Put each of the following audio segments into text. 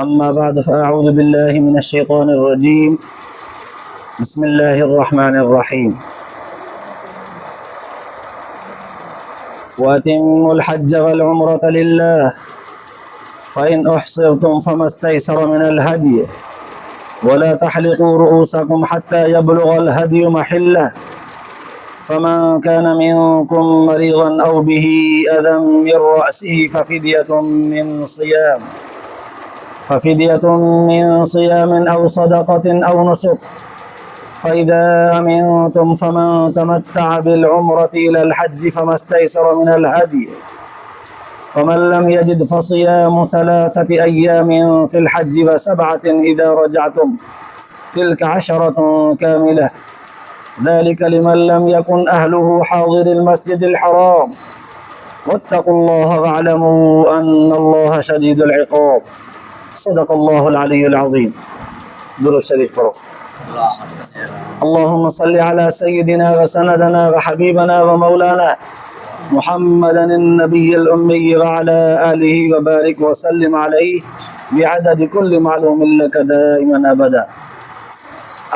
أما بعد فأعوذ بالله من الشيطان الرجيم. بسم الله الرحمن الرحيم. وأتموا الحج والعمرة لله فإن أحصرتم فما استيسر من الهدي ولا تحلقوا رؤوسكم حتى يبلغ الهدي محله فمن كان منكم مريضا أو به أذى من رأسه ففدية من صيام أو صدقة أو نسك فإذا أمنتم فمن تمتع بالعمرة إلى الحج فما استيسر من الهدي فمن لم يجد فصيام 3 أيام في الحج و7 إذا رجعتم تلك 10 كاملة ذلك لمن لم يكن أهله حاضر المسجد الحرام واتقوا الله واعلموا أن الله شديد العقاب. صدق الله العلي العظيم. درود شريف پڑھو. اللهم صل على سيدنا وسندنا وحبيبنا ومولانا محمد النبي الأمي وعلى آله وبارك وسلم عليه بعدد كل معلوم لك دائما أبدا.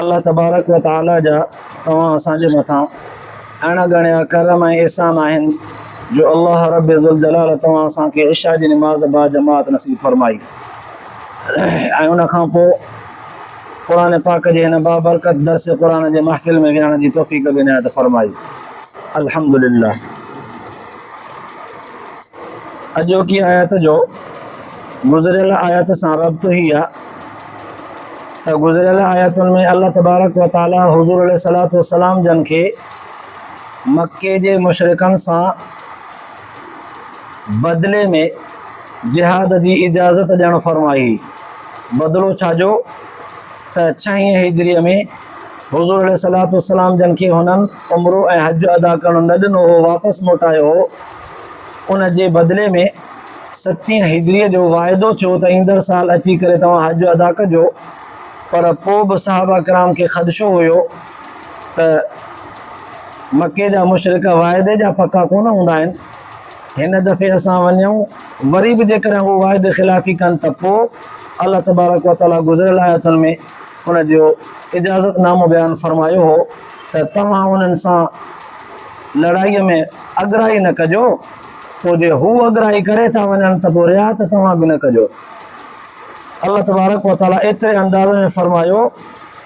الله تبارك وتعالى جا तव्हां असांजे मथां अहिड़ा घणा करम ऐं एहसान आहिनि जो अल्लाह रब ज़ुल जलाल तव्हां असांखे इशा जी निमाज़ बा जमात नसीब फरमाई ऐं उन खां पोइ क़ुरान पाक जे हिन बाबरकत दर्स क़ुरान जे महफ़िल में विहण जी तौफ़ीक़ बि इनायत फरमाई। अल्हम्दुलिल्लाह। अॼोकी आयत जो गुज़िरियल आयत सां रब्त ही आहे त गुज़िरियल आयतुनि में अल्लाह तबारक व ताला हुज़ूर अलैहिस्सलातु वस्सलाम जन खे मक्के जे मुशरिकनि सां बदिले में जिहाद जी इजाज़त ॾियणु फरमाई। बदिलो छाजो त 6 हिजरीअ में हुज़ूर अलैहिस्सलातु वस्सलाम जन खे हुननि उम्रो ऐं हज अदा करणु न ॾिनो हो, वापसि मोटायो हो। उन जे बदिले में 7 हिजरीअ जो वाइदो थियो त ईंदड़ साल अची करे तव्हां हज अदा कजो, पर पोइ बि सहाबा किराम खे ख़दशो हुयो त मके जा मुशरिक वाइदे जा पका कोन हूंदा आहिनि, हिन दफ़े असां वञूं वरी बि जेकॾहिं हू वाइदे ख़िलाफ़ी कनि त पोइ अल्लाह तबारक व ताला गुज़िरियल आयतुनि में उन जो इजाज़तनामो बयानु फरमायो हो त तव्हां उन्हनि सां लड़ाईअ में अॻिराई न कजो, पोइ जे हू अॻिराई करे था वञनि त पोइ रियात तव्हां बि न कजो। अल्लाह तबारक व ताला एतिरे अंदाज़ में फरमायो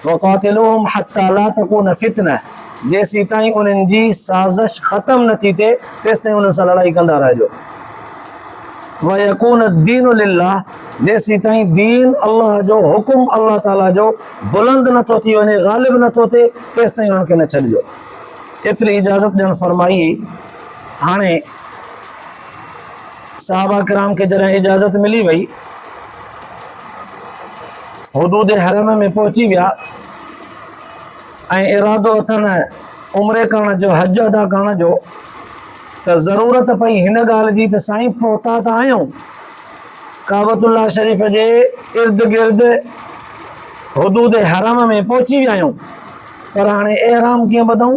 वक़ातिलूहुम हत्ता ला तकून फितना, जेसीं ताईं उन्हनि जी साज़िश ख़तमु न थी थिए तेसि ताईं उन्हनि सां लड़ाई कंदा रहिजो। व यकून दीनु लिल्लाह, जेसीं ताईं दीन अल्लाह जो हुकुम अल्लाह ताला जो बुलंद नथो थी वञे, ग़ालिब नथो थिए, तेसि ताईं उन्हनि खे न छॾिजो। एतिरी इजाज़त ॾियणु फरमाई। हाणे सहाबा किराम खे जॾहिं इजाज़त मिली वई, हुदूद हरम में पहुची विया ऐं इरादो अथनि उम्रे करण जो, हज अदा करण जो, त ज़रूरत पई हिन ॻाल्हि जी त साईं पहुता त आहियूं, काबतुल्लाह शरीफ़ जे इर्द गिर्द हुदूद हरम में पहुची विया आहियूं, पर हाणे एहराम कीअं ॿधूं,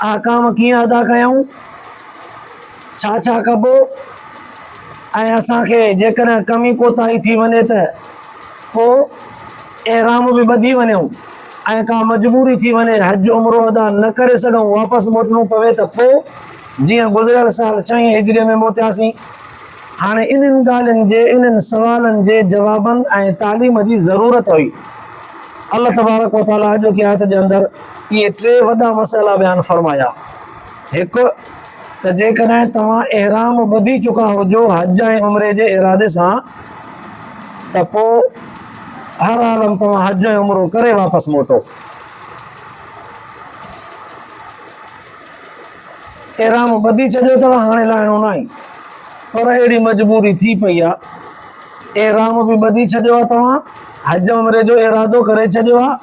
अहकाम कीअं अदा कयूं, छा छा कबो, ऐं असांखे जेकॾहिं कमी कोताही थी वञे त पोइ एहराम बि ॿधी वञूं ऐं का मजबूरी थी वञे हज उम्रो अदा न करे सघूं, वापसि मोटणो पवे त पोइ जीअं गुज़िरियल साल 6 हिजरीअ में मोटियासीं। हाणे इन्हनि ॻाल्हियुनि जे, इन्हनि सवालनि जे जवाबनि ऐं तालीम जी ज़रूरत हुई। अल्लाह तबारक व ताला अॼोकी आयत जे अंदरि इहे 3 वॾा मसइला बयानु फरमाया। हिकु त जेकॾहिं तव्हां एहराम ॿधी चुका हुजो हज ऐं उम्रे जे इरादे सां त पोइ हर हाल में तव्हां हज ऐं उम्रो करे वापसि मोटो। एहराम ॿधी छॾियो अथव, हाणे लाहिणो न आहे, पर अहिड़ी मजबूरी थी पई आहे, एहराम बि ॿधी छॾियो आहे, तव्हां हज उम्रे जो इरादो करे छॾियो आहे,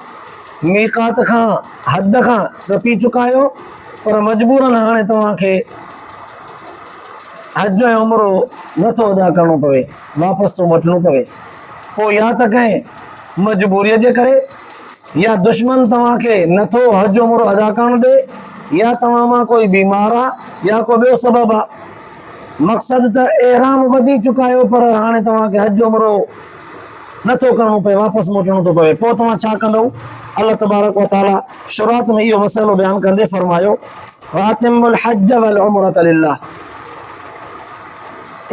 मीक़ात खां हद खां टपी चुका आहियो, पर मजबूरन हाणे तव्हांखे हज ऐं उम्रो नथो अदा करणो पवे, वापसि थो मोटणो पवे। पोइ या त कंहिं मजबूरीअ जे करे, या दुश्मन तव्हांखे नथो हज उम्रो अदा करणु ॾे, या तव्हां मां कोई बीमार आहे, या को ॿियो सबबु आहे। मक़सद त एहराम ॿधी चुकायो पर हाणे तव्हांखे हज उमरो नथो करणो पए, वापसि मोटणो थो पवे, पोइ तव्हां छा कंदव? अल्लाह तबारक व तआला शुरूआत में इहो मसइलो बयानु कंदे फरमायो वातिमुल हज वल उमरत लिल्लाह,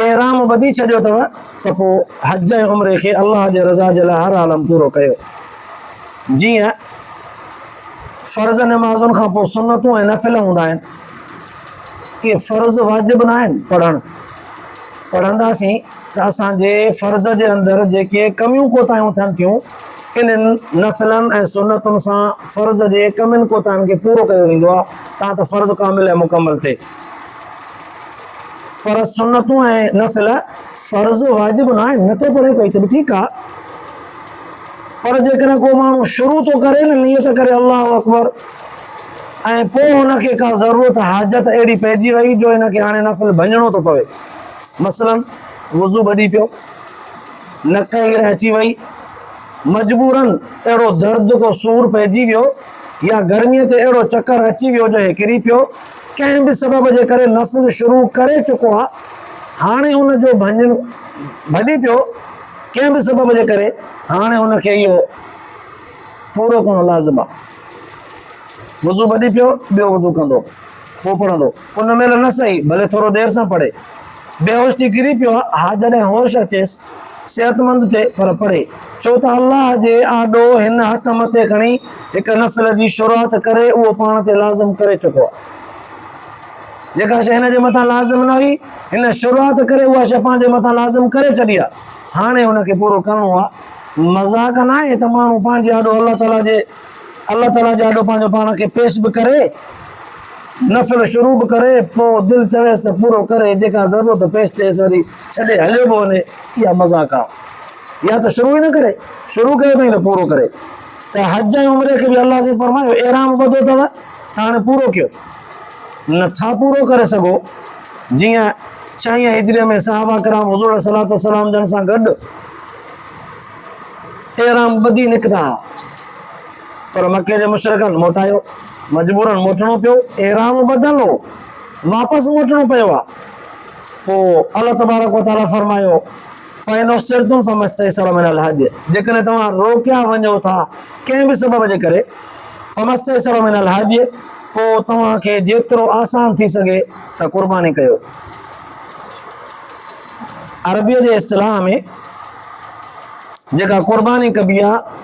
एहराम ॿधी छॾियो अथव त पोइ हज ऐं उमरे खे अल्लाह जे रज़ा जे लाइ हर आलम पूरो कयो। जीअं फ़र्ज़ नमाज़ुनि खां पोइ सुनतूं ऐं नफ़िल हूंदा आहिनि, इहे फ़र्ज़ वाजिब न आहिनि पढ़णु, पढ़ंदासीं त असांजे फ़र्ज़ जे अंदरि जेके कमियूं कोताहियूं थियनि थियूं इन्हनि नफ़िलनि ऐं सुनतुनि सां फ़र्ज़ जे कमियुनि कोताहियुनि खे पूरो कयो वेंदो आहे, तव्हां त फ़र्ज़ कामिल ऐं मुकमल थिए। पर सुनतूं ऐं नफ़िल फ़र्ज़ वाजिब न आहिनि, नथो पढ़े कोई त बि ठीकु आहे, पर जेकॾहिं को माण्हू शुरू थो करे न नियत करे अल्लाह अकबर ऐं पोइ हुनखे का ज़रूरत हाजत अहिड़ी पइजी वई जो हिनखे हाणे नफ़िल भञणो थो पवे, मसलन वुज़ू ॿधी पियो, नक हीर अची वई, मजबूरन अहिड़ो दर्द को सूर पइजी वियो या गर्मीअ ते अहिड़ो चकर अची वियो जो किरी पियो, कंहिं बि सबब जे करे नफ़िल शुरू करे चुको आहे, हाणे हुनजो भञणु भॼी पियो कंहिं बि सबब जे करे, हाणे हुनखे इहो पूरो करणु लाज़िम आहे। वुज़ू ॿधी पियो, ॿियो वुज़ू कंदो, पोइ पढ़ंदो, उन महिल न सही भले थोरो देरि सां पढ़े, बेहोश थी किरी पियो आहे, हा जॾहिं होश अचेसि सेहतमंद थिए पर पढ़े, छो त अल्लाह जे आॾो हिन हथ मथे खणी हिकु नफ़िल जी शुरूआत करे उहो पाण ते लाज़िम करे चुको आहे। जेका शइ हिन जे मथां लाज़िम न हुई हिन शुरूआत करे उहा शइ पंहिंजे मथां लाज़िम करे छॾी आहे, हाणे हुनखे पूरो करिणो आहे। मज़ाक न आहे त माण्हू पंहिंजे आॾो अल्लाह ताला जे आॾो पंहिंजो पाण खे पेश बि करे, नफ़िल शुरू बि करे, पोइ दिलि चवेसि त पूरो करे, जेका ज़रूरत पेश थिएसि वरी छॾे हलियो बि वञे, इहा मज़ाक आहे। या त शुरू ई न करे, शुरू कयो अथई त पूरो करे। त हज ऐं उमिरे खे बि अल्लाह से फरमायो एहराम ॿधो अथव त हाणे पूरो कयो, नथा पूरो करे सघो, जीअं 6 हिजरीअ में सहाबा किराम हुज़ूर सलातो वसलाम जन सां गॾु एहराम ॿधी निकिता, पर मके जे मुशरिकनि मोटायो, मजबूरन मोटणो पियो, एहराम ॿधल हो, वापसि मोटणो पियो आहे। पोइ अल्लाह तबारक व तआला फरमायो फ़इन उस्सिरतुम फमस्तयसर मिनल हज, जेकॾहिं तव्हां रोकिया वञो था कंहिं बि सबब जे करे, फमस्तयसर मिनल हज, पोइ तव्हांखे जेतिरो आसान थी सघे त क़ुर्बानी कयो। अरबीअ जे इस्तिलाह में जेका क़ुर्बानी कबी आहे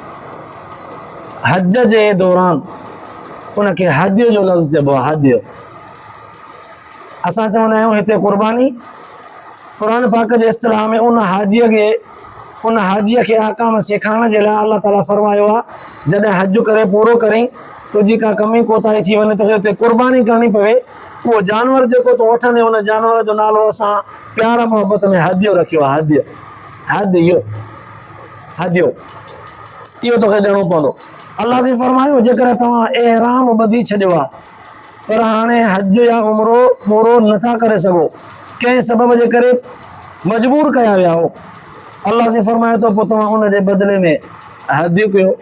हज जे दौरान उनखे हदियो जो लफ़्ज़ चइबो आहे, हदियो। असां चवंदा आहियूं हिते क़ुर्बानी, क़ुरान पाक जे इस्तिलाह में उन हाजीअ खे अहकाम सेखारण जे लाइ अल्लाह ताला फरमायो आहे, जॾहिं हज करे पूरो करीं तुंहिंजी का कमी कोताही थी वञे त हुते क़ुर्बानी करणी पवे, उहो जानवर जेको तूं वठंदे उन जानवर जो नालो असां प्यार मोहबत में हदियो रखियो आहे, हदियो हदियो, इहो तोखे ॾियणो पवंदो। अल्लाह से फरमायो जेकर तव्हां एहराम ॿधी छॾियो आहे पर हाणे हज या उमिरो पूरो नथा करे सघो, कंहिं सबब जे करे मजबूर कया विया हो, अल्लाह से फरमायो त पोइ तव्हां उन जे बदिले में हदियो कयो,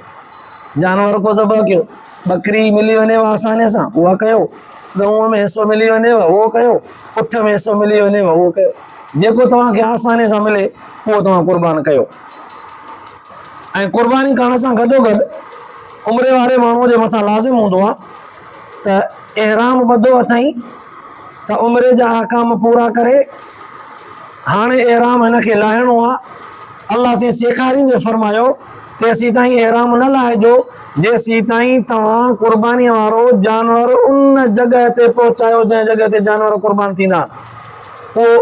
जानवर को ज़बह कयो, बकरी मिली वञेव आसानीअ सां उहा कयो, गऊं में हिसो मिली वञेव उहो कयो, उठ में हिसो मिली वञेव उहो कयो, जेको तव्हांखे आसानीअ सां मिले उहो तव्हां क़ुर्बान कयो। ऐं क़ुर्बानी करण सां गॾोगॾु उमिरे वारे माण्हूअ जे मथां लाज़िम हूंदो आहे त एहराम ॿधो अथई त उमिरे जा अहकाम पूरा करे, हाणे एहराम हिनखे लाहिणो आहे, अल्लाह से सेखारींदे फरमायो तेसीं ताईं एहराम न लाहिजो जेसीं ताईं तव्हां क़ुर्बानीअ वारो जानवर उन जॻह ते पहुचायो जंहिं जॻह ते जानवर क़ुर्बान थींदा। पोइ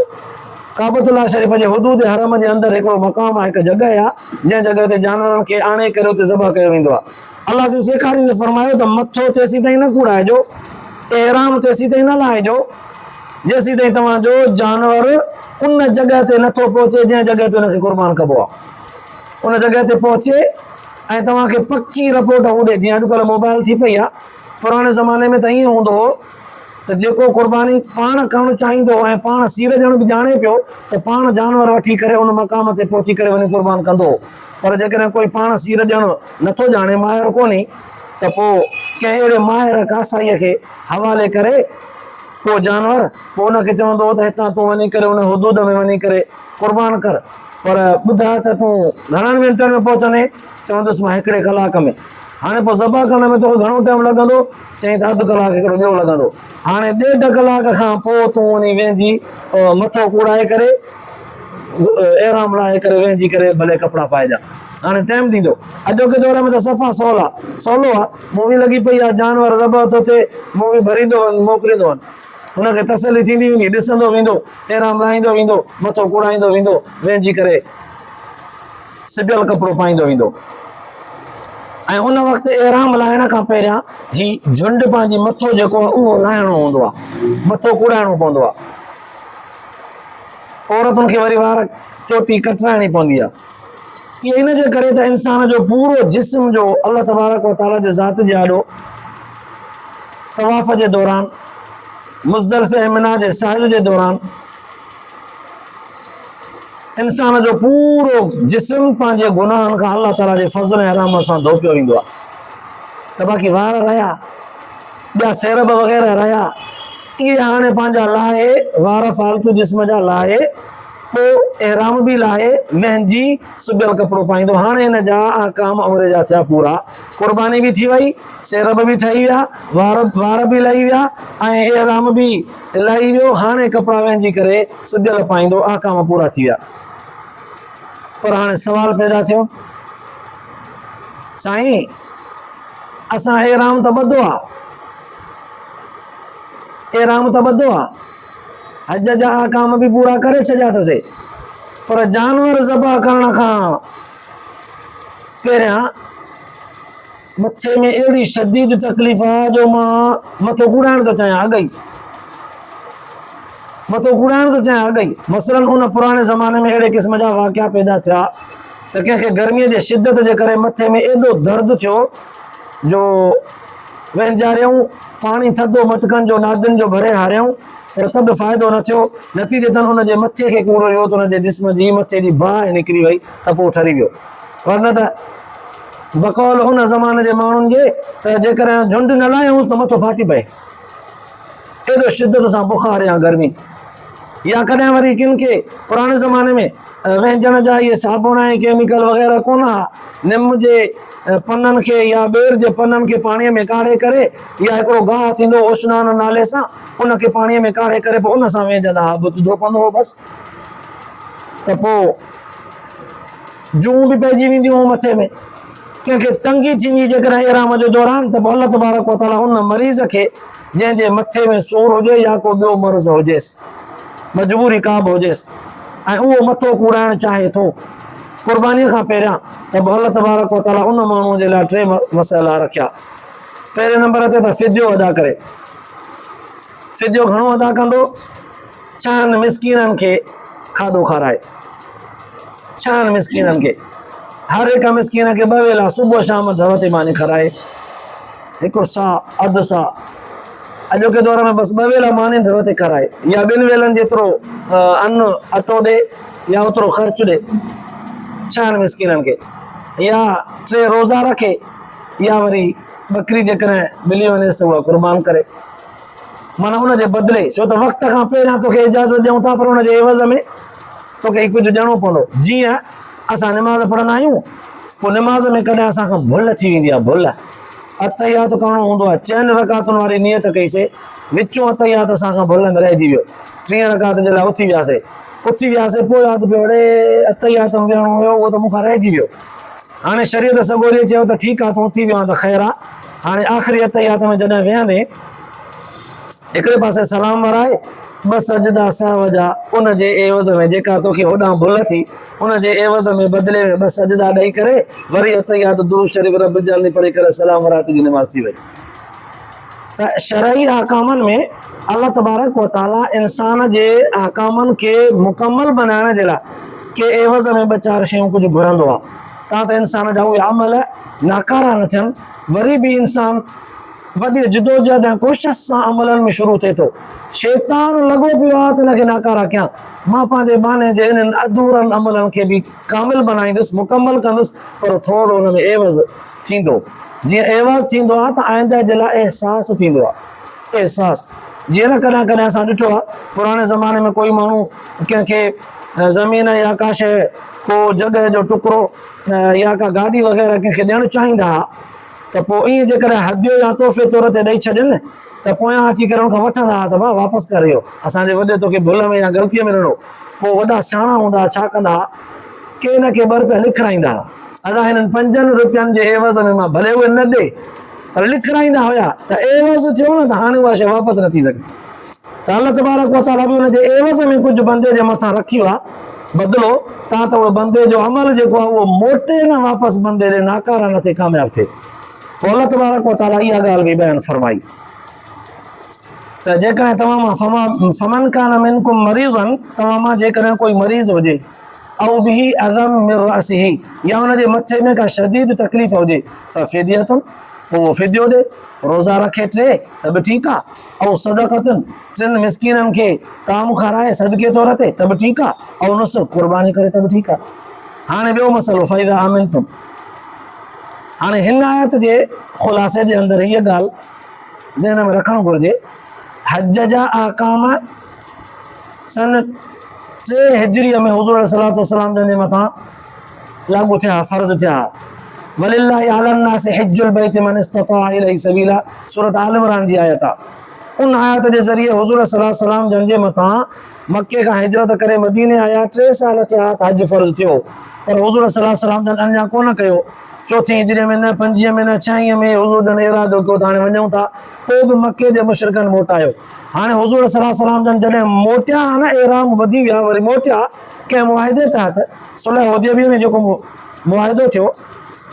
काबतुल्लाह शरीफ़ जे हुदूद हरम जे अंदरि हिकिड़ो मक़ाम आहे, हिकु जॻह आहे जंहिं जॻह ते जानवरनि खे आणे करे उते ज़बह कयो वेंदो आहे। अल्लाह से सेखारींदे फरमायो त मथो तेसीं ताईं न कूड़ाइजो, एहराम तेसीं ताईं न लाहिजो जेसीं ताईं तव्हांजो जानवर उन जॻह ते नथो पहुचे जंहिं जॻह ते हुनखे क़ुर्बान कबो आहे। उन जॻह ते पहुचे ऐं तव्हांखे पकी रिपोर्ट उॾे, जीअं अॼुकल्ह मोबाइल थी पई आहे, पुराणे ज़माने में त ईअं हूंदो हो त जेको क़ुर्बानी पाण करणु चाहींदो ऐं पाण सीर ॾियणु बि ॼाणे पियो त पाण जानवर वठी करे उन मक़ाम ते पहुची करे वञी क़ुर्बान कंदो। पर जेकॾहिं कोई पाण सीर ॾियणु नथो ॼाणे, माहिर कोन्हे, त पोइ कंहिं अहिड़े माहिर कासाईअ खे हवाले करे को जानवर पोइ उनखे चवंदो त हितां तूं वञी करे उन हुदूद में वञी करे क़ुर्बान कर, पर ॿुधाए त तूं घणनि मिंटनि में पहुचंदे? चवंदुसि मां 1 कलाक में। हाणे पोइ ज़बह करण में तोखे घणो टाइम लॻंदो? चई त अधु कलाक हिकिड़ो ॿियो लॻंदो। हाणे 1.5 कलाक खां पोइ तूं वञी वेंदी मथो कूड़ाए करे एराम लाहे करे वेंदी करे भले कपिड़ा पाइजा। हाणे टाइम ॾींदो। अॼोके दौर में त सफ़ा सवलो आहे, मूवी लॻी पई आहे, जानवर ज़बह थो थिए, मूवी भरींदो वञ मोकिलींदो वञ, हुनखे तसली थींदी वेंदी, ॾिसंदो वेंदो, एराम लाहींदो वेंदो, मथो कुड़ाईंदो वेंदो, वेंदी करे सिबियल कपिड़ो पाईंदो वेंदो। ऐं उन वक़्तु एराम लाहिण खां पहिरियां ही झुंड पंहिंजी मथो जेको आहे उहो लाहिणो हूंदो आहे, मथो कुड़ाइणो पवंदो आहे। औरतुनि खे वरी वार चोटी कटराइणी पवंदी आहे। इहे इन जे करे त इंसान जो पूरो जिस्म जो अल्लाह तबारक व तआला जे ज़ात जे आॾो तवाफ़ जे दौरान, मुज़दलिफ़े ऐं मिना जे साहिल जे दौरान इंसान जो पूरो जिस्म पंहिंजे गुनाहनि खां अल्लाह ताला जे फज़ल ऐं रहम सां धोपियो वेंदो आहे। त बाक़ी वार रहिया, ॿिया सेरब वग़ैरह रहिया, इहे हाणे पंहिंजा लाहे, वार फालतू जिस्म जा लाहे, पोइ एहराम बि लाहे वेंदी सुबियल कपिड़ो पाईंदो। हाणे हिन जा अहकाम उमिरि जा थिया पूरा, क़ुर्बानी बि थी वई, सेरब बि ठही विया, वार बि लही विया ऐं एहराम बि लही वियो। हाणे कपिड़ा वेंदी करे सुबियल पाईंदो, अहकाम पूरा थी विया। पर हाणे सवाल पैदा थियो, साईं असां एहराम त ॿधो आहे, एहराम त ॿधो आहे, हज जा अहकाम बि पूरा करे छॾिया अथसीं, पर जानवर ज़बह करण खां पहिरियां मथे में अहिड़ी शदीद तकलीफ़ आहे जो मां मथो कुड़ाइण थो चाहियां अॻई, मथो कुड़ाइण थो चाहियां अॻई। मसलन उन पुराणे ज़माने में अहिड़े क़िस्म जा वाक़िया पैदा थिया त कंहिंखे गर्मीअ जे शिदत जे करे मथे में एॾो दर्द थियो जो वेंजारियऊं, पाणी थधो मटकनि जो नादियुनि जो भरे हारियऊं, पर त बि फ़ाइदो न थियो। नतीजतन हुनजे मथे खे कूड़ो हुयो त हुनजे जिस्म जी मथे जी बाहि निकिरी वई त पोइ ठरी वियो। वरन त बकौल हुन ज़माने जे माण्हुनि जे त जेकॾहिं झुंड न लाहियूंसि त मथो फाटी पए, एॾो शिदत सां बुखार या गर्मी। या कॾहिं वरी किन खे पुराणे ज़माने में व्यंजन जा इहे साबुण ऐं केमिकल वग़ैरह कोन हा, निम जे पननि खे या ॿेर जे पननि खे पाणीअ में काढ़े करे, या हिकिड़ो गाह थींदो उशनान नाले सां, उनखे पाणीअ में काढ़े करे पोइ उन सां वेंजंदा हुआ, बुत धोपंदो हो बसि, त पोइ जूं बि पइजी वेंदियूं हुयूं मथे में। कंहिंखे तंगी थींदी जेकॾहिं एहराम जे दौरान, त पोइ अल्लाह तबारक व तआला उन मरीज़ खे जंहिंजे मथे में सूरु हुजे या को ॿियो मर्ज़ हुजेसि, मजबूरी का बि हुजेसि, ऐं उहो मथो कूड़ाइणु चाहे थो क़ुर्बानीअ खां पहिरियां, त पोइ अल्लाह तबारक व तआला उन माण्हूअ जे लाइ 3 मसइला रखिया। पहिरें नंबर ते त फिदियो अदा करे। फिदियो घणो अदा कंदो? 6 मिस्कीननि खे खाधो खाराए, 6 मिस्कीननि खे, हर हिकु मिस्कीन खे 2 वेला सुबुह शाम धव ते मानी खाराए, हिकु सा अधु सा, अॼोके दौर में बसि 2 वेला मानी धव ते खाराए, या 2 वेलनि जेतिरो अन्न अटो ॾे या ओतिरो ख़र्चु ॾे 6 मिस्कीननि खे, या 3 रोज़ा रखे, या वरी बकरी जेकॾहिं मिली वञेसि त उहा क़ुर्बान करे। माना हुनजे बदिले, छो त वक़्त खां पहिरियां तोखे इजाज़त ॾियूं था, पर हुनजे एवज़ में तोखे कुझु ॾियणो पवंदो। जीअं असां निमाज़ पढ़ंदा आहियूं, पोइ निमाज़ में कॾहिं असांखां भुल थी वेंदी आहे, भुल अतहियात करणो हूंदो आहे, 4 रकातुनि वारी नियत कईसीं, विचों अतहियात असांखां भुल में रहिजी वियो, 3 रकात जे लाइ उथी वियासीं, पोइ यादि पियो अड़े अतहियात में विहणो हुयो, उहो त मूंखां रहिजी वियो। हाणे शरीयत सगोरीअ चयो त ठीकु आहे, तूं उथी वियो आहे त ख़ैरु आहे। हाणे आख़िरी अतहियात में जॾहिं विहंदे, हिकिड़े पासे सलाम वराए, 2 सजदा सहव जा, उन जे एवज़ में जेका तोखे होॾां भुल थी, उन जे एवज़ में बदिले में 2 सजदा ॾेई करे वरी अतहियात दुरूद शरीफ़ रब जल्दी पढ़ी करे सलाम वराए, तुंहिंजी निमाज़ थी वई। त शरई अहकामनि में अल्लाह तबारक व तआला इंसान जे अहकामनि खे मुकमल बनाइण जे लाइ के एवज़ में 2-4 शयूं कुझु घुरंदो आहे, तां त इंसान जा उहे अमल नाकारा न थियनि। वरी बि इंसान वॾी जिदोजहद ऐं कोशिश सां अमलनि में शुरू थिए थो। शैतान लॻो पियो आहे त हिनखे नाकारा कयां, मां पंहिंजे बहाने जे इन्हनि अधूरनि अमलनि खे बि कामिल बनाईंदुसि, मुकमल कंदुसि, पर थोरो हुन में एवज़ थींदो। जीअं एवज़ थींदो आहे त आइंदा जे लाइ एहसास थींदो आहे, एहसास जीअं न कॾहिं कॾहिं असां ॾिठो आहे पुराणे ज़माने में कोई माण्हू कंहिंखे ज़मीन या का शइ को जॻह जो टुकड़ो या का गाॾी वग़ैरह कंहिंखे ॾियणु चाहींदा हुआ त पोइ ईअं जेकॾहिं हदियो या तोहफ़े तौर ते ॾेई छॾनि त पोयां अची करे हुन खां वठंदा हुआ त भाउ वापसि करे इहो असांजे वॾे तोखे भुल में या ग़लतीअ में ॾिनो। पोइ वॾा सियाणा हूंदा छा कंदा के न के ॿ रुपया लिखाईंदा हुआ असां हिननि 5 रुपयनि जे एवज़ में मां भले उहे न ॾे पर लिखाईंदा हुया त एवज़ थियो न त हाणे उहा शइ वापसि न थी सघे। त अल्लाह तबारक व तआला बि हुनजे एवज़ में कुझु बंदे जे मथां रखियो आहे बदिलो तां त उहो बंदे जो अमल जेको आहे उहो मोटे न वापसि बंदे ॾे नाकारा न थिए कामयाबु थिए। पोइ अल्लाह तबारक व तआला इहा ॻाल्हि बि बयानु फरमाई त जेकॾहिं तव्हां मां फमन कान मिनकुम मरीज़न तव्हां मां जेकॾहिं कोई मरीज़ हुजे ऐं बि अज़म मिन रअसिही या हुनजे मथे में का शदीद तकलीफ़ हुजे फ़फ़िदियतुन पोइ उहो फिदियो ॾे रोज़ा रखे 3 त बि ठीकु आहे ऐं सदक़तुन 3 मिस्कीननि खे ताम खाराए सदके तौर ते त बि ठीकु आहे ऐं नुस्ख़ क़ुर्बानी करे त बि ठीकु आहे। हाणे ॿियो मसइलो फ़इज़ा आमिनतुम हाणे हिन आयत जे ख़ुलासे जे अंदरि हीअ ॻाल्हि ज़हन में रखणु घुरिजे हज जा आकाम सन 3 हिजरीअ में हुज़ूर सल्लल्लाहु अलैहि वसल्लम जे मथां लागू थिया फ़र्ज़ थिया वलिल्लाहि अलन्नासि हिज्जुल बैति मन इस्तता इलैहि सबीला सूरत आल इमरान जी आयत आहे। उन आयत जे ज़रिए हुज़ूर सल्लल्लाहु अलैहि वसल्लम जंहिंजे मथां मके खां हिजरत करे मदीने आया 3 साल थिया त हज फ़र्ज़ थियो पर हुज़ूर सल्लल्लाहु अलैहि वसल्लम जन अञा कोन कयो 4 हिजरीअ में न 5 में न 6 में हुज़ूर जन इरादो कयो त हाणे वञूं था पोइ बि मके जे मुशरिकनि मोटायो। हाणे हुज़ूर सल्लल्लाहु अलैहि वसल्लम जन जॾहिं मोटिया न एराम वधी विया वरी मोटिया कंहिं मुआहिदे तहत सुलह हुदैबिया में जेको मुआहिदो थियो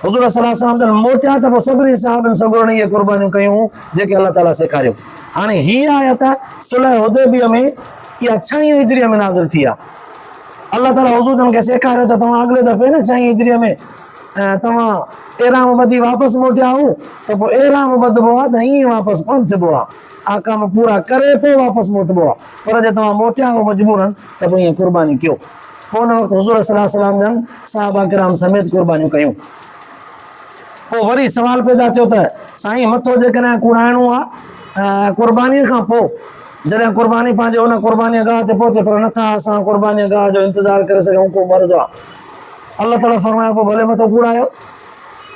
हुज़ूर सल्लल्लाहु अलैहि वसल्लम जन मोटिया त पोइ सभिनी साहबनि सगुरनि इहे क़ुर्बानियूं कयूं जेके अल्लाह ताला सेखारियो। हाणे हीअ आयत सुलह हुदैबिया में इहा 6 हिजरीअ में नाज़िल थी आहे। अल्लाह ताला हुज़ूर जन खे सेखारियो त तव्हां अॻिले दफ़े न 6 हिजरीअ में तव्हां एराम ॿधी वापसि मोटिया आहियो त पोइ एराम ॿधबो आहे त ईअं वापसि कोन थिबो आहे आकाम पूरा करे पोइ वापसि मोटिबो आहे पर जे तव्हां मोटिया आहियो मजबूरन त पोइ ईअं क़ुर्बानी कयो। पोइ हुन वक़्तु हुज़ूर सल्लल्लाहु अलैहि वसल्लम जन साहबा किराम समेत क़ुर्बानियूं कयूं। पोइ वरी सवाल पैदा थियो त साईं मथो जेकॾहिं कुड़ाइणो आहे क़ुर्बानीअ खां पोइ जॾहिं क़ुर्बानी पंहिंजे हुन क़ुर्बानीअ गाह ते पहुचे पर नथा असां क़ुर्बानीअ गाह जो इंतज़ारु करे सघूं को मर्ज़ आहे अल्लाह ताला फरमायो पोइ भले मथो कूड़ायो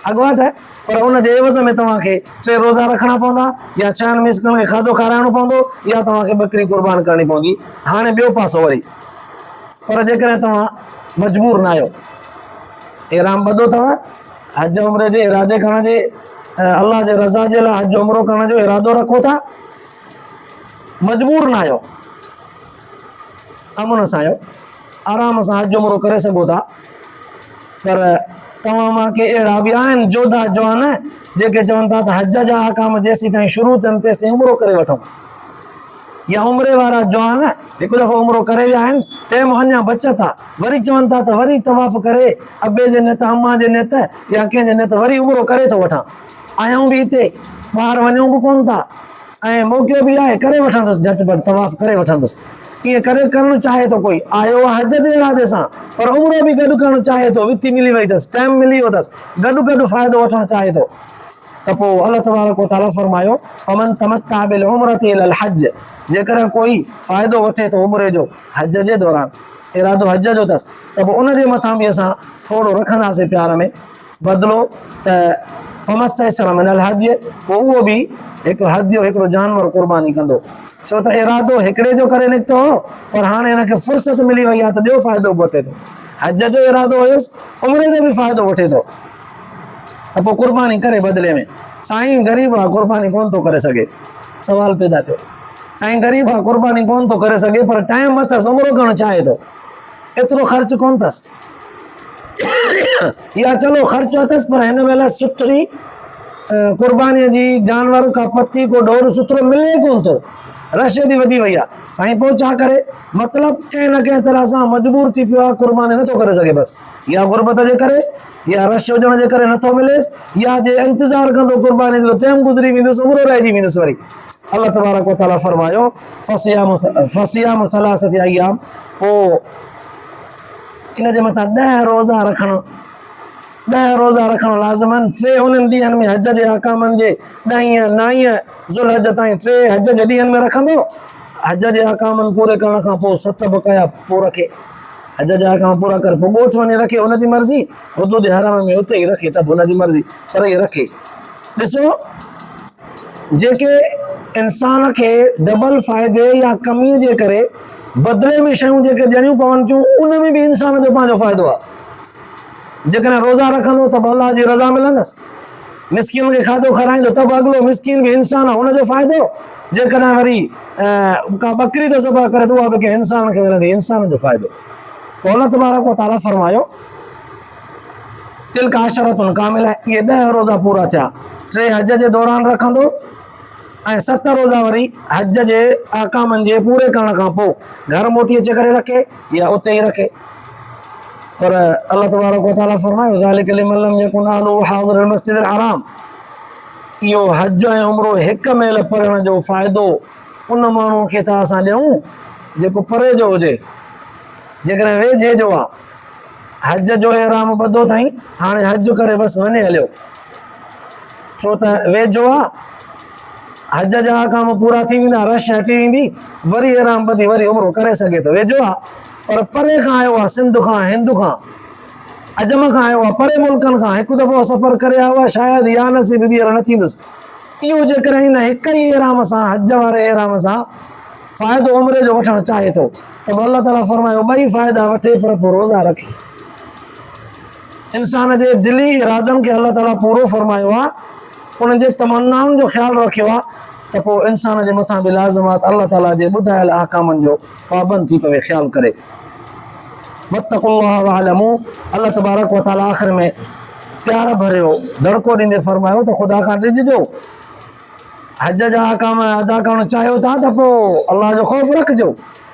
अॻुवाट पर उन जे एवज़ में तव्हांखे 3 रोज़ा रखणा पवंदा या 6 मिस्किननि खे खाधो खाराइणो पवंदो या तव्हांखे बकरी क़ुर्बान करणी पवंदी। हाणे ॿियो पासो वरी पर जेकॾहिं तव्हां मजबूर न आहियो एराम ॿधो अथव हज उमिरे जे इरादे करण जे अल्लाह जे रज़ा जे लाइ हज उमिरो करण जो इरादो रखो था मजबूर न आहियो अमन सां आहियो आराम सां हज उमिरो करे सघो था पर तव्हां मां के अहिड़ा बि आहिनि जोधा जवान जेके चवनि था त हज जा अहकाम जेसीं ताईं शुरू थियनि तेसीं उमिरो करे वठूं या उमिरे वारा जवान हिकु दफ़ो उमिरो करे विया आहिनि टाइम अञा बचत आहे वरी चवनि था त वरी तवाफ़ करे अबे जे नेत अम्मा जे नेत या कंहिंजे नेत वरी उमिरो करे थो वठां आहियूं बि हिते ॿाहिरि वञूं बि कोन था ऐं मौक़ो बि आहे करे वठंदुसि झटिपटि तवाफ़ करे वठंदुसि ईअं करे करणु चाहे थो कोई आयो आहे हज जे इरादे सां पर उमिरो बि गॾु करणु चाहे थो विती मिली वई अथसि टाइम मिली वियो अथसि गॾु गॾु फ़ाइदो वठणु चाहे थो त पोइ अल्लाह तबारक व तआला फरमायो फमन तमत्ता बिल उम्रति इलल हज जेकॾहिं कोई फ़ाइदो वठे थो उमिरे जो हज जे दौरान इरादो हज जो अथसि त पोइ उनजे मथां बि असां थोरो रखंदासीं प्यार में बदिलो त फमस्तयसर मिनल हज पोइ उहो बि हिकिड़ो हदियो हिकिड़ो जानवर क़ुर्बानी कंदो छो त इरादो हिकिड़े जो करे निकितो हो पर हाणे हिनखे फ़ुर्सत मिली वई आहे त ॿियो फ़ाइदो बि वठे थो हज जो इरादो हुयुसि उमिरे जो बि फ़ाइदो वठे थो त पोइ क़ुर्बानी करे बदिले में साईं ग़रीब आहे क़ुर्बानी कोन थो करे सघे सवाल पैदा थियो साईं ग़रीब आहे क़ुर्बानी कोन थो करे सघे पर टाइम अथसि उमिरो करणु चाहे थो एतिरो ख़र्चु कोन अथसि या चलो ख़र्चु अथसि पर हिन महिल सुथरी क़ुर्बानीअ जी जानवर खां पती को ढोर सुथरो मिले कोन थो रश एॾी वधी वई आहे साईं पोइ छा करे मतिलबु कंहिं न कंहिं तरह सां मजबूर थी पियो आहे क़ुर्बानी नथो करे सघे बसि या गुरबत जे करे या रश हुजण जे करे नथो मिलेसि या जे इंतज़ारु कंदो क़ुर्बानी जो टाइम गुज़री वेंदुसि उमिरो रहिजी वेंदुसि वरी अल्लाह तबारक व तआला फरमायो फसियाम सलासति अय्याम पोइ इन जे मथां 10 रोज़ा रखणु 10 रोज़ा रखण लाज़िम आहिनि। 3 उन्हनि ॾींहंनि में हज जे अहकामनि जे 10 9 ज़ुल्हज ताईं 3 हज जे ॾींहंनि में रखंदो। हज जे अहकामनि पूरे करण खां पोइ 7 बक़ाया पोइ रखे। हज जा अहकाम पूरा करे पोइ ॻोठ वञी रखे, हुनजी मर्ज़ी। हुदूद हरम में उते ई रखे त हुनजी मर्ज़ी, पर इहे रखे। ॾिसो, जेके इंसान खे डबल फ़ाइदे या कमीअ जे करे बदिले में शयूं जेके ॾियणियूं पवनि थियूं, उन में बि इंसान जो पंहिंजो फ़ाइदो आहे। जेकॾहिं रोज़ा रखंदो त बि अलाह जी रज़ा मिलंदसि, मिसकिन खे खाधो खाराईंदो त बि अॻिलो मिसकिन बि इंसान आहे, हुनजो फ़ाइदो। जेकॾहिं वरी का बकरी थो ज़बह करे त उहा बि कंहिं इंसान खे मिलंदी, इंसान जो फ़ाइदो। पोइ अल्लाह तबारक व तआला फरमायो, तिल्का अशरतुन कामिला, इहे 10 रोज़ा पूरा थिया। 3 हज जे दौरान रखंदो ऐं 7 रोज़ा वरी हज जे अहकामनि जे पूरे करण खां पोइ घर मोटी अची करे रखे या उते ई रखे। पर अल्लाह तबारक व तआला फरमायो, ज़ालिका लिमन लम यकुन अहलुहु हाज़िरिल मस्जिदिल हराम, इहो हज ऐं उम्रो हिक महिल पढ़ण जो फ़ाइदो उन माण्हूअ खे था असां ॾियूं जेको परे जो हुजे। जेकॾहिं वेझे जो आहे, हज जो इहराम ॿधो अथई, हाणे हज करे बसि वञे हलियो, छो त वेझो आहे, हज जा अहकाम पूरा थी वेंदा, रश हटी वेंदी, वरी इहराम ॿधी वरी उम्रो करे सघे थो, वेझो आहे। पर परे खां आयो आहे, सिंध खां, हिंद खां, अजम खां आयो आहे, परे मुल्कनि खां हिकु दफ़ो सफ़र करे आयो आहे, शायदि या नसीब ॿीहर न थींदुसि। इहो जेकॾहिं हिन हिक ई इहराम सां, हज वारे इहराम सां फ़ाइदो उमिरे जो वठणु चाहे थो त अल्लाह ताला फरमायो ॿई फ़ाइदा वठे, पर पोइ रोज़ा रखे। इंसान जे दिली इरादनि खे अल्लाह ताला पूरो फरमायो आहे, उन जे तमन्नाउनि जो ख़्यालु रखियो आहे, त पोइ इंसान जे मथां बि लाज़िमात अल्लाह ताला जे ॿुधायल अहकामनि जो पाबंद थी पवे, ख़्यालु करे। वत्तक़ुल्लाह वअलमू, अल्लाह तबारक व तआला आख़िर में प्यार भरियो दड़को ॾींदे फरमायो त ख़ुदा खां ॾिजो, हज जा अहकाम अदा करणु चाहियो था त पोइ अल्लाह जो ख़ौफ़ रखिजो।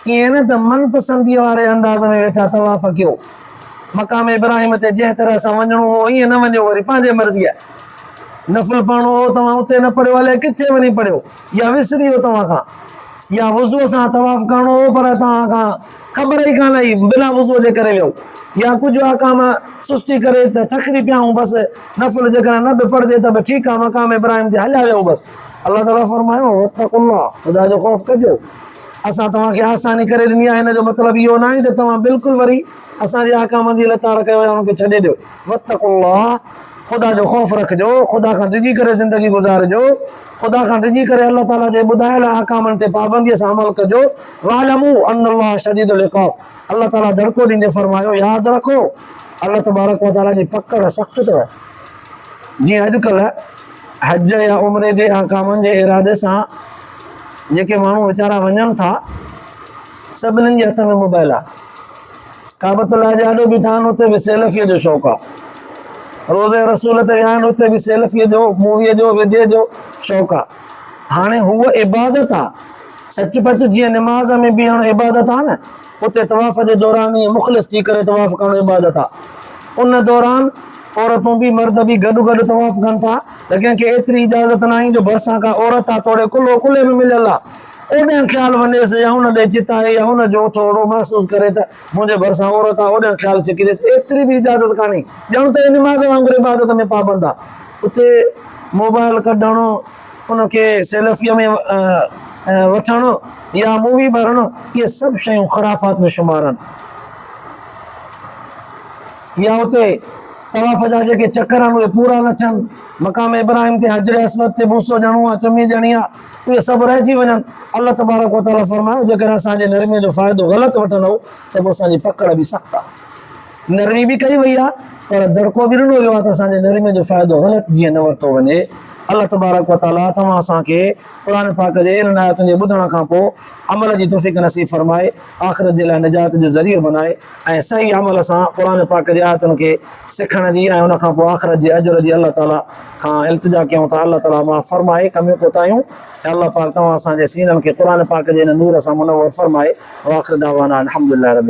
ईअं न त मनपसंदीअ वारे अंदाज़ में वेठा तवाफ़ कयो, मक़ाम इब्राहिम ते जंहिं तरह सां वञिणो हो ईअं न वञो, वरी पंहिंजे मर्ज़ीअ नफ़िल पढ़णो हो तव्हां उते न पढ़ियो, हले किथे वञी पढ़ियो, या विसरी वियो तव्हां खां, या वुज़ूअ सां तवाफ़ करणो हो पर तव्हां खां ख़बर ई कान आई, बिना वुज़ूअ जे करे वियो, या कुझु अहकाम सुस्ती करे त थकिजी पिया आहियूं, बसि नफ़िल जेकॾहिं न बि पढ़िजे त बि ठीकु आहे, मक़ाम इब्राहिम ते हलिया वियो बसि। अल्लाह ताला फरमायो, वत्तक़ुल्लाह, ख़ुदा जो ख़ौफ़ कजो। असां तव्हांखे आसानी करे ॾिनी आहे, हिन जो मतिलबु इहो न आहे त तव्हां बिल्कुलु वरी असांजे अहकामनि जी लताड़ कयो या हुनखे छॾे ॾियो। वत्तक़ुल्लाह, ख़ुदा जो ख़ौफ़ रखिजो, ख़ुदा खां डिॼी करे ज़िंदगी गुज़ारिजो, ख़ुदा खां डिॼी करे अल्लाह ताला जे ॿुधायल अहकामनि ते पाबंदीअ सां अमल कजो। वालमू अन्नल्लाह शदीदुल इक़ाब, अल्लाह ताला दड़को ॾींदे फरमायो, यादि रखो अल्लाह तबारक व तआला जी पकड़ सख़्तु अथव। जीअं अॼुकल्ह हज या उमिरे जे अहकामनि जे इरादे सां जेके माण्हू वीचारा वञनि था, सभिनीनि जे हथ में मोबाइल आहे, काबतुल्लाह जे आॾो बीठा आहिनि, उते बि सेल्फीअ जो शौक़ु आहे, रोज़े रसूल ते विया आहिनि, उते बि सेल्फीअ जो, मूवीअ जो, वीडियो जो शौक़ु आहे। हाणे हूअ इबादत आहे, सचपच जीअं निमाज़ में बीहणु इबादत आहे न, उते तवाफ़ जे दौरान ईअं मुख़लिस थी करे तवाफ़ करणु इबादत आहे। उन दौरान औरतूं बि मर्द बि गॾु गॾु तवाफ़ कनि था, त कंहिंखे एतिरी इजाज़त न आहे जो भरिसां का औरत आहे थोरे खुले में मिलियल आहे, ओॾे ख़्यालु वञेसि या हुन ॾे चिताए या हुनजो थोरो महसूसु करे त मुंहिंजे भरिसां औरत आहे, ओॾे ख़्यालु छिकी ॾिएसि, एतिरी बि इजाज़त कान्हे, ॼण त निमाज़ वांगुरु इबादत में पाबंद आहे। उते मोबाइल कढणु, उनखे सेल्फीअ में वठणु या मूवी भरणु, इहे सभु शयूं ख़ुराफ़ात में शुमार आहिनि। या उते तवाफ़ जा जेके चकर आहिनि उहे पूरा न थियनि, मक़ाम इब्राहिम ते हजर अस्वद ते बूसो ॾियणो आहे, चुमी ॾियणी आहे, उहे सभु रहिजी वञनि। अल्लाह तबारक व तआला फरमायो, जेकॾहिं असांजे नरमीअ जो फ़ाइदो ग़लति वठंदव त पोइ असांजी पकड़ बि सख़्तु आहे। नरमी बि कई वई आहे, पर दड़को बि ॾिनो वियो आहे त असांजे नरमीअ जो फ़ाइदो ग़लति जीअं न वरितो वञे। अल्लाह तबारक व तआला तव्हां असांखे क़ुरान पाक जे इन आयतुनि जे ॿुधण खां पोइ अमल जी तौफ़ीक़ नसीब फरमाए, आख़िरत जे लाइ निजात जो ज़रियो बनाए, ऐं सही अमल सां क़ुरान पाक जे आयतुनि खे सिखण जी ऐं उन खां पोइ आख़िरत जे अजुर जी अल्लाह ताला खां इल्तिजा कयूं था। अल्लाह ताला माफ़ फरमाए, कमियूं कोताहियूं, ऐं अल्लाह पाक तव्हां असांजे सीननि खे क़ुरान पाक जे इन नूर सां मुनव्वर फरमाए। आख़िर दावाना अल्हम्दुलिल्लाह रब्बिल